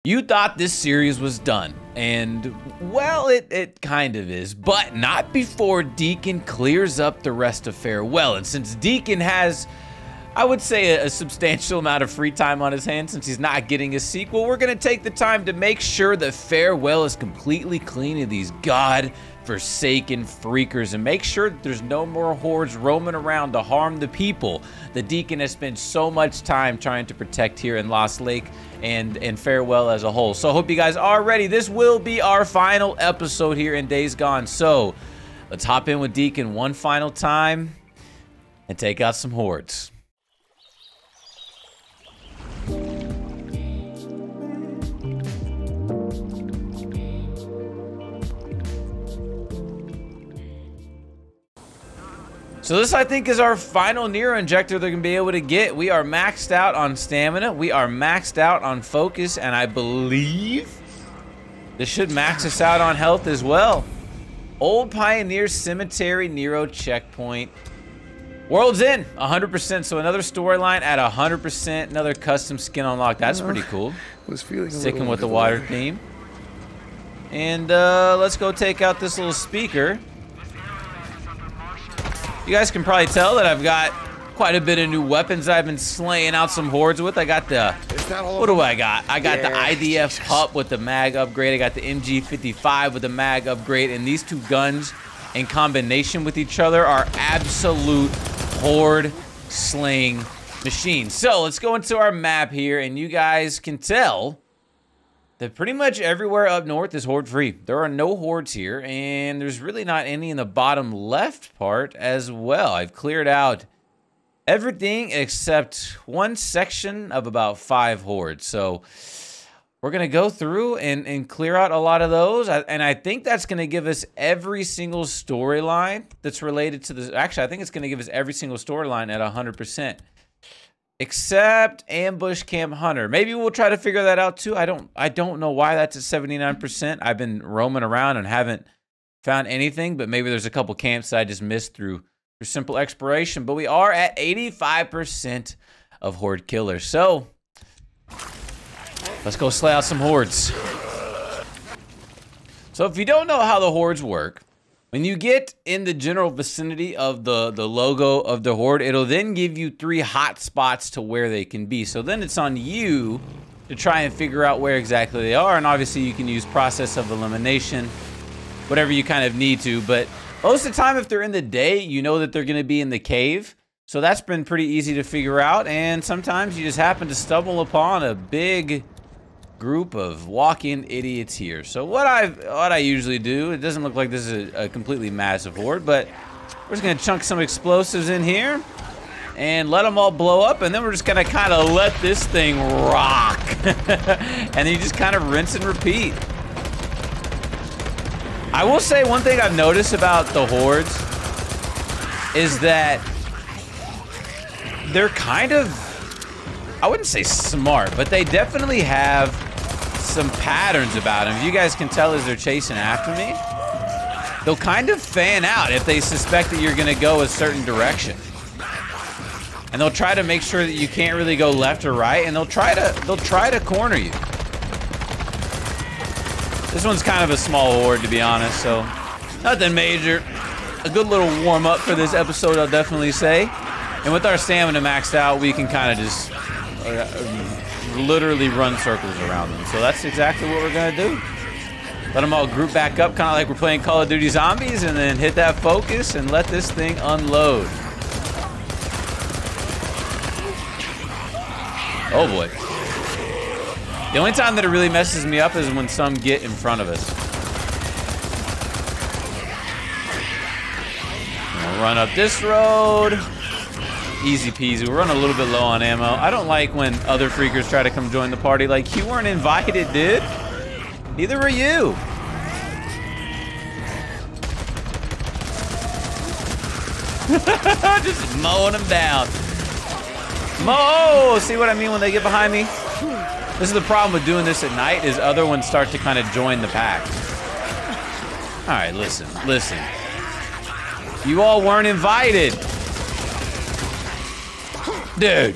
You thought this series was done, and well, it kind of is, but not before Deacon clears up the rest of Farewell. And since Deacon has, I would say, a substantial amount of free time on his hands since he's not getting a sequel, we're gonna take the time to make sure that Farewell is completely clean of these God-forsaken freakers and make sure that there's no more hordes roaming around to harm the people that Deacon has spent so much time trying to protect here in Lost Lake and Farewell as a whole. So I hope you guys are ready. This will be our final episode here in Days Gone. So let's hop in with Deacon one final time and take out some hordes. So this, I think, is our final NERO injector they're going to be able to get. We are maxed out on stamina. We are maxed out on focus. And I believe this should max us out on health as well. Old Pioneer Cemetery NERO checkpoint. World's in 100%. So another storyline at 100%. Another custom skin unlock. That's pretty cool. Was feeling sticking with the water theme. And let's go take out this little speaker. You guys can probably tell that I've got quite a bit of new weapons I've been slaying out some hordes with. I got the, what do I got? I got the IDF pup with the mag upgrade. I got the MG55 with the mag upgrade. And these two guns in combination with each other are absolute horde slaying machines. So let's go into our map here and you guys can tell that pretty much everywhere up north is horde free. There are no hordes here, and there's really not any in the bottom left part as well. I've cleared out everything except one section of about 5 hordes. So we're gonna go through and clear out a lot of those. And I think that's gonna give us every single storyline that's related to this. Actually, I think it's gonna give us every single storyline at 100%. Except Ambush Camp Hunter. Maybe we'll try to figure that out too. I don't know why that's at 79%. I've been roaming around and haven't found anything, but maybe there's a couple camps that I just missed through simple exploration. But we are at 85% of horde killers. So let's go slay out some hordes. So if you don't know how the hordes work, when you get in the general vicinity of the logo of the horde, it'll then give you 3 hot spots to where they can be. So then it's on you to try and figure out where exactly they are. And obviously you can use process of elimination, whatever you kind of need to. But most of the time, if they're in the day, you know that they're going to be in the cave. So that's been pretty easy to figure out. And sometimes you just happen to stumble upon a big group of walk-in idiots here. So what I usually do, it doesn't look like this is a completely massive horde, but we're just gonna chunk some explosives in here and let them all blow up, and then we're just gonna kind of let this thing rock. And then you just kind of rinse and repeat. I will say one thing I've noticed about the hordes is that they're kind of, I wouldn't say smart, but they definitely have some patterns about them. If you guys can tell as they're chasing after me, they'll kind of fan out if they suspect that you're gonna go a certain direction. And they'll try to make sure that you can't really go left or right, and they'll try to corner you. This one's kind of a small horde, to be honest, so nothing major. A good little warm up for this episode, I'll definitely say. And with our stamina maxed out, we can kind of just literally run circles around them. So that's exactly what we're gonna do. Let them all group back up, kind of like we're playing Call of Duty Zombies, and then hit that focus and let this thing unload. Oh boy. The only time that it really messes me up is when some get in front of us. We'll run up this road. Easy peasy. We're running a little bit low on ammo. I don't like when other freakers try to come join the party. Like, you weren't invited, dude. Neither were you. Just mowing them down. See what I mean when they get behind me? This is the problem with doing this at night, is other ones start to kind of join the pack. All right, listen. You all weren't invited. Dude.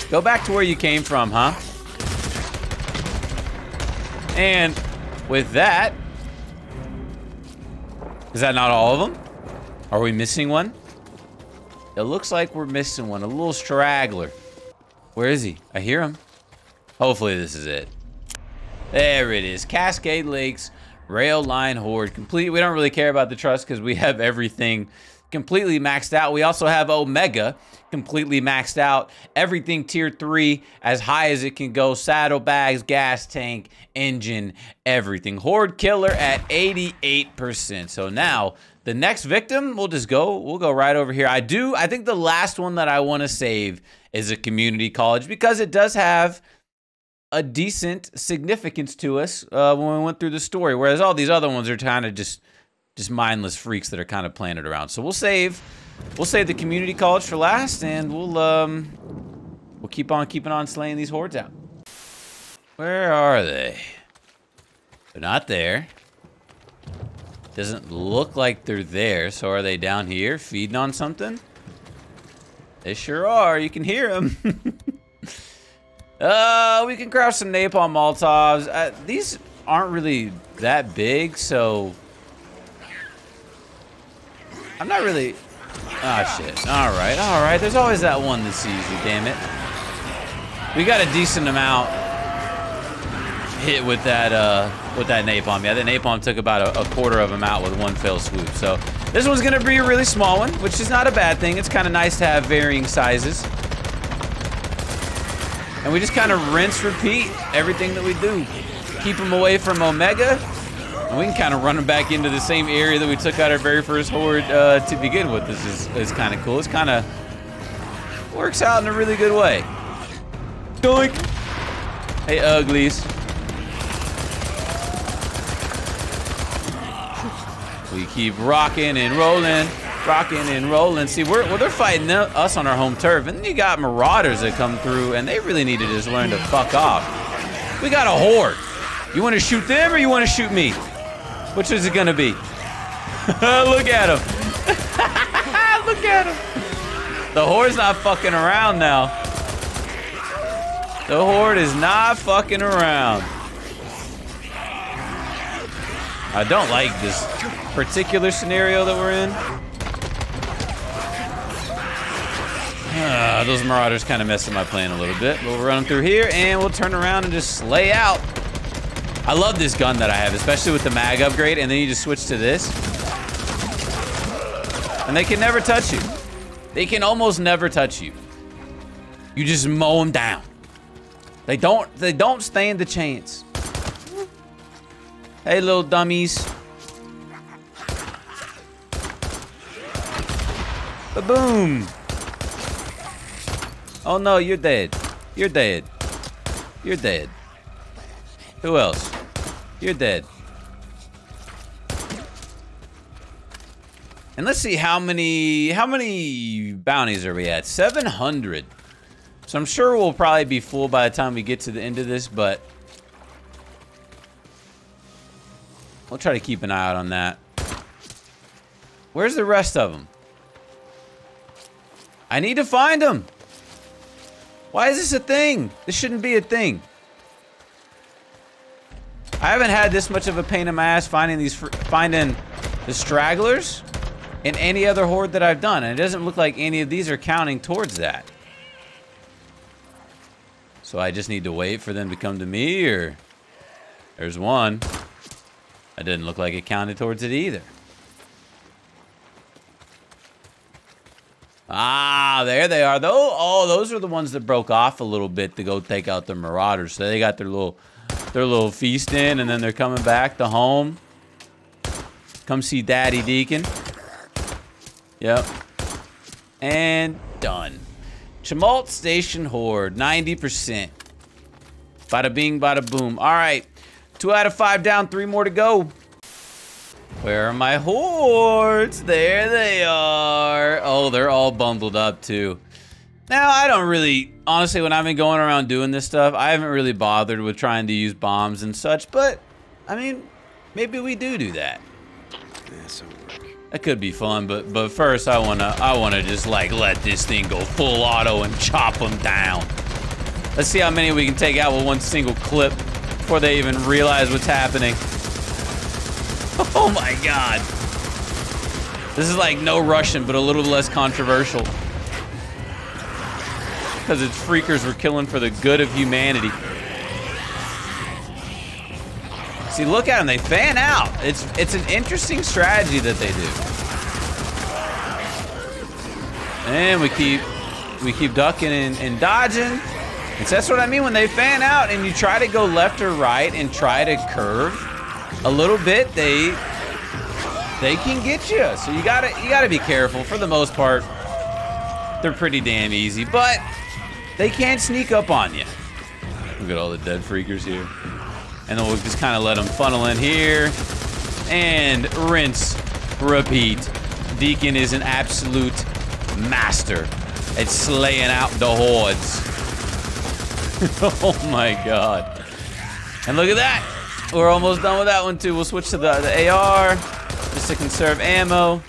Go back to where you came from, huh? And with that, is that not all of them? Are we missing one? It looks like we're missing one, a little straggler. Where is he? I hear him. Hopefully this is it. There it is, Cascade Lakes Rail Line Horde complete. We don't really care about the trust because we have everything completely maxed out. We also have Omega completely maxed out. Everything tier 3 as high as it can go. Saddlebags, gas tank, engine, everything. Horde killer at 88%. So now the next victim, we'll go right over here. I think the last one that I want to save is a community college because it does have a decent significance to us when we went through the story, whereas all these other ones are kind of just mindless freaks that are kind of playing it around. So we'll save the community college for last, and we'll keep on keeping on slaying these hordes out. Where are they? They're not there. Doesn't look like they're there. So are they down here feeding on something? They sure are. You can hear them. We can craft some napalm Molotovs. These aren't really that big, so I'm not really. Oh shit! All right. There's always that one that sees you. Damn it. We got a decent amount hit with that napalm. Yeah, that napalm took about a quarter of them out with one fell swoop. So this one's gonna be a really small one, which is not a bad thing. It's kind of nice to have varying sizes. And we just kind of rinse, repeat everything that we do. Keep them away from Omega, and we can kind of run them back into the same area that we took out our very first horde to begin with. This is kind of cool. It's kind of works out in a really good way. Doink! Hey, uglies. We keep rocking and rolling. Rocking and rolling. See, they're fighting us on our home turf, and then you got marauders that come through, and they really need to just learn to fuck off. We got a horde. You want to shoot them or you want to shoot me? Which is it gonna be? Look at him. Look at him. The horde's not fucking around now. The horde is not fucking around. I don't like this particular scenario that we're in. Those marauders kind of messing my plan a little bit. But we'll run them through here, and we'll turn around and just slay out. I love this gun that I have, especially with the mag upgrade, and then you just switch to this. And they can never touch you. They can almost never touch you. You just mow them down. They don't stand the chance. Hey, little dummies. Ba-boom. Oh no, you're dead. You're dead. You're dead. Who else? You're dead. And let's see how many bounties are we at? 700. So I'm sure we'll probably be full by the time we get to the end of this, but we'll try to keep an eye out on that. Where's the rest of them? I need to find them. Why is this a thing? This shouldn't be a thing. I haven't had this much of a pain in my ass finding the stragglers in any other horde that I've done, and it doesn't look like any of these are counting towards that. So I just need to wait for them to come to me, or there's one. It didn't look like it counted towards it either. Ah, there they are. Those are the ones that broke off a little bit to go take out the marauders. So they got their little feast in, and then they're coming back to home. Come see Daddy Deacon. Yep. And done. CHEMULT Station Horde, 90%. Bada bing, bada boom. All right. 2 out of 5 down, 3 more to go. Where are my hordes? There they are. Oh, they're all bundled up too. Now, I don't really, honestly, when I've been going around doing this stuff, I haven't really bothered with trying to use bombs and such, but, I mean, maybe we do that. That could be fun, but first I wanna just like let this thing go full auto and chop them down. Let's see how many we can take out with one single clip. before they even realize what's happening. Oh my god. This is like no Russian, but a little less controversial. Because its freakers were killing for the good of humanity. See, look at them, they fan out. It's an interesting strategy that they do. And we keep ducking and dodging. And so that's what I mean when they fan out and you try to go left or right and try to curve a little bit, they can get you. So you gotta be careful. For the most part, they're pretty damn easy, but they can sneak up on you. Look at all the dead freakers here. And then we'll just kind of let them funnel in here. And rinse, repeat. Deacon is an absolute master at slaying out the hordes. Oh my god. And look at that. We're almost done with that one too. We'll switch to the AR just to conserve ammo.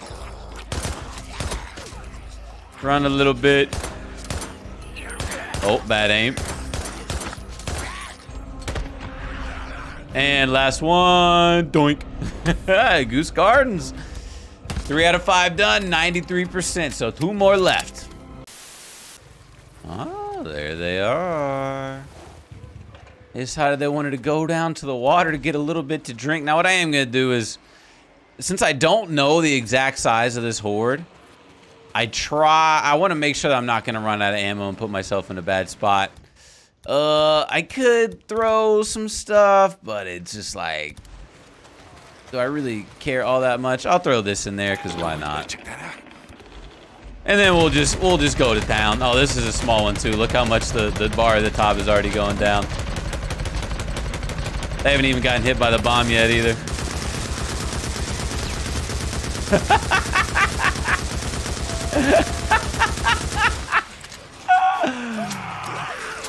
Run a little bit. Oh, bad aim. And last one. Doink. Goose Gardens. 3 out of 5 done. 93%. So 2 more left. Oh, there they are. They decided they wanted to go down to the water to get a little bit to drink. Now, what I am going to do is, since I don't know the exact size of this horde, I want to make sure that I'm not going to run out of ammo and put myself in a bad spot. I could throw some stuff, but it's just like, do I really care all that much? I'll throw this in there, because why not? Check that out. And then we'll just go to town. Oh, this is a small one too. Look how much the bar at the top is already going down. They haven't even gotten hit by the bomb yet either.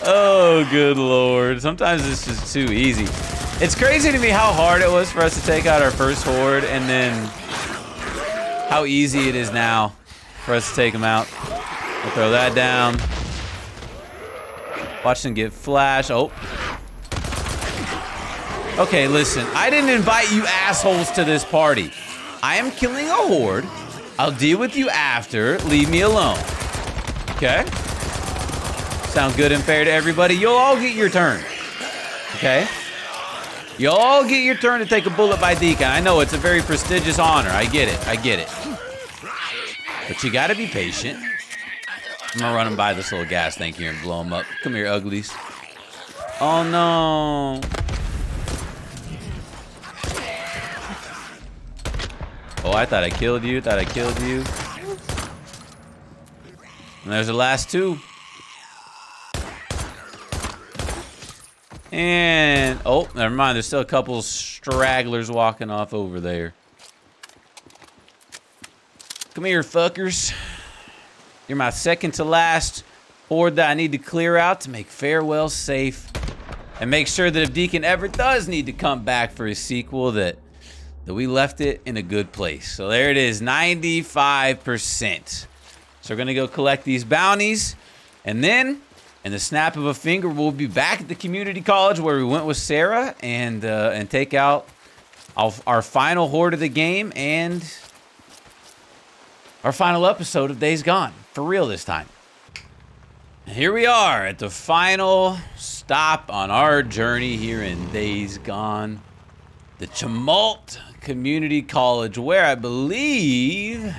Oh, good lord. Sometimes it's just too easy. It's crazy to me how hard it was for us to take out our first horde, and then how easy it is now for us to take them out. We'll throw that down. Watch them get flash. Oh. Okay, listen. I didn't invite you assholes to this party. I am killing a horde. I'll deal with you after. Leave me alone. Okay? Sound good and fair to everybody? You'll all get your turn. Okay? You'll all get your turn to take a bullet by Deacon. I know it's a very prestigious honor. I get it. I get it. But you gotta be patient. I'm gonna run him by this little gas tank here and blow him up. Come here, uglies. Oh no. Oh, I thought I killed you. Thought I killed you. And there's the last 2. And, oh, never mind. There's still a couple stragglers walking off over there. Come here, fuckers. You're my second to last horde that I need to clear out to make Farewell safe. And make sure that if Deacon ever does need to come back for his sequel, that we left it in a good place. So there it is, 95%. So we're gonna go collect these bounties, and then, in the snap of a finger, we'll be back at the community college where we went with Sarah and take out our final horde of the game and our final episode of Days Gone, for real this time. And here we are at the final stop on our journey here in Days Gone, the CHEMULT Community College, where I believe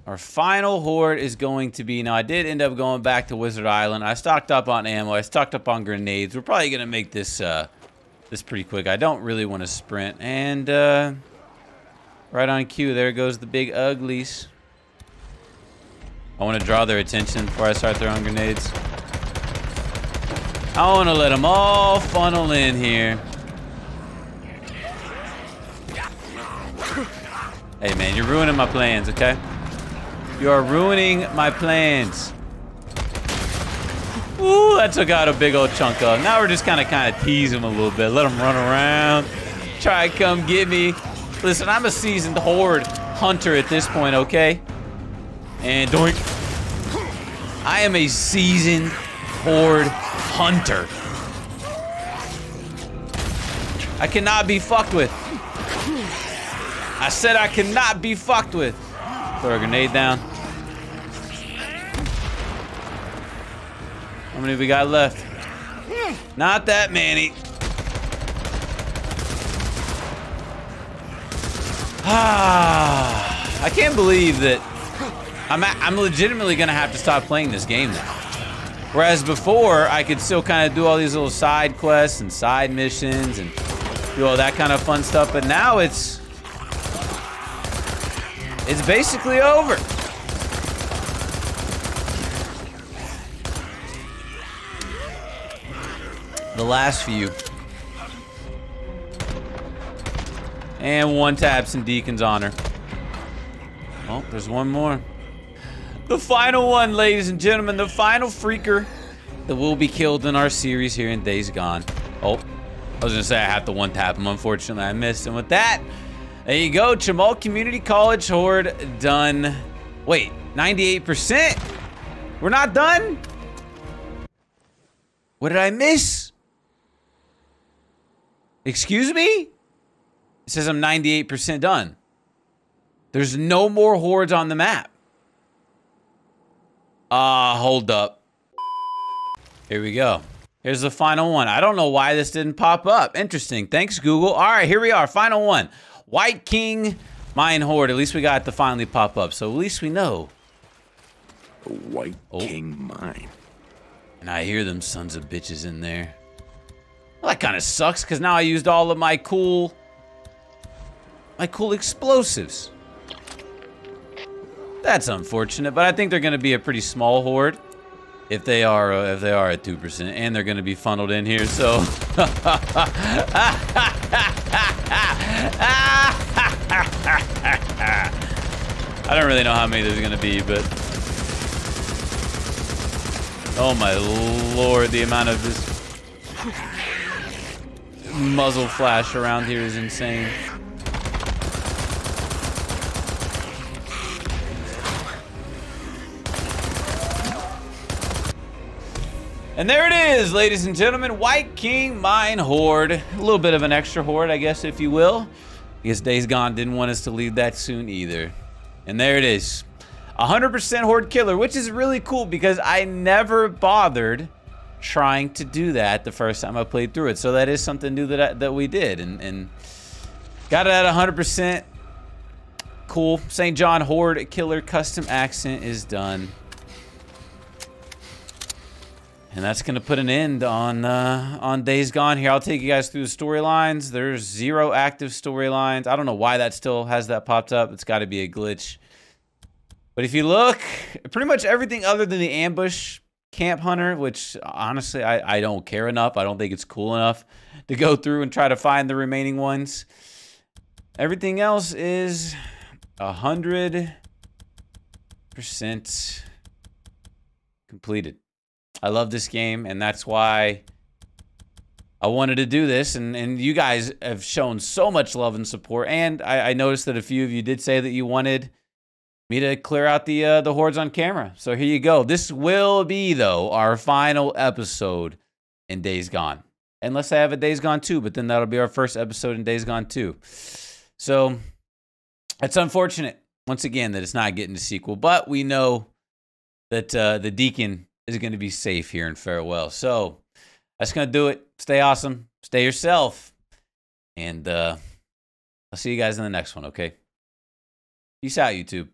our final horde is going to be. Now, I did end up going back to Wizard Island. I stocked up on ammo. I stocked up on grenades. We're probably going to make this this pretty quick. I don't really want to sprint. And right on cue, there goes the big uglies. I want to draw their attention before I start throwing grenades. I want to let them all funnel in here. Hey, man, you're ruining my plans, okay? You are ruining my plans. Ooh, that took out a big old chunk of. Now we're just kind of tease them a little bit. Let them run around. Try to come get me. Listen, I'm a seasoned horde hunter at this point, okay? And doink. I am a seasoned horde hunter. I cannot be fucked with. I said I cannot be fucked with. Throw a grenade down. How many we got left? Not that many. I can't believe that I'm legitimately gonna have to stop playing this game now. Whereas before, I could still kind of do all these little side quests and side missions and do all that kind of fun stuff, but now it's basically over. The last few. And one taps in Deacon's honor. Oh, there's one more. The final one, ladies and gentlemen. The final freaker that will be killed in our series here in Days Gone. Oh, I was gonna say I have to one tap him. Unfortunately, I missed. And with that, there you go. CHEMULT Community College Horde done. Wait, 98%? We're not done? What did I miss? Excuse me? It says I'm 98% done. There's no more hordes on the map. Hold up. Here we go. Here's the final one. I don't know why this didn't pop up. Interesting. Thanks, Google. All right, here we are. Final one. White King Mine Horde. At least we got it to finally pop up. So at least we know. A White King Mine. And I hear them sons of bitches in there. Well, that kind of sucks because now I used all of my cool explosives. That's unfortunate, but I think they're going to be a pretty small horde if they are at 2%, and they're going to be funneled in here. So, I don't really know how many there's going to be, but oh my lord, the amount of this muzzle flash around here is insane. And there it is, ladies and gentlemen, White King Mine Horde. A little bit of an extra horde, I guess, if you will. I guess Days Gone didn't want us to leave that soon either. And there it is. 100% horde killer, which is really cool because I never bothered trying to do that the first time I played through it. So that is something new that we did. And got it at 100%. Cool. St. John Horde Killer custom accent is done. And that's going to put an end on Days Gone here. I'll take you guys through the storylines. There's 0 active storylines. I don't know why that still has that popped up. It's got to be a glitch. But if you look, pretty much everything other than the ambush camp hunter, which honestly I don't care enough. I don't think it's cool enough to go through and try to find the remaining ones. Everything else is 100% completed. I love this game, and that's why I wanted to do this. And you guys have shown so much love and support. And I noticed that a few of you did say that you wanted me to clear out the hordes on camera. So here you go. This will be, though, our final episode in Days Gone. Unless I have a Days Gone 2, but then that'll be our first episode in Days Gone 2. So it's unfortunate, once again, that it's not getting a sequel. But we know that the Deacon is going to be safe here in Farewell. So that's going to do it. Stay awesome. Stay yourself. And I'll see you guys in the next one, okay? Peace out, YouTube.